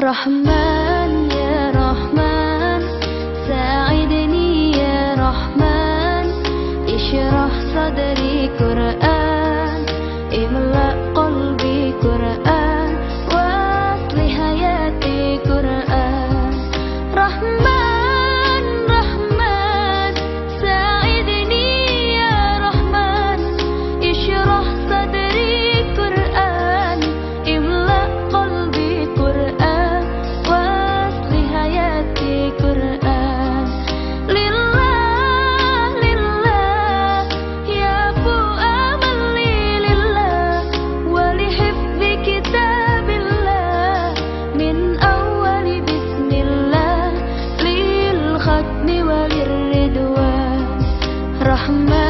Rahman ya Rahman, sa'idni ya Rahman, ishrah sadri Quran, imla qalbi Quran, wasli hayati Quran. Rahman, Rahman, sa'idni ya Rahman, ishrah sadri Quran, imla qalbi Quran, wasli hayati Quran. Lillah, lillah, ya bu amali lillah, wali hifzi kitabillah, min awali bismillah, lil khatmi walir ridwan. Rahman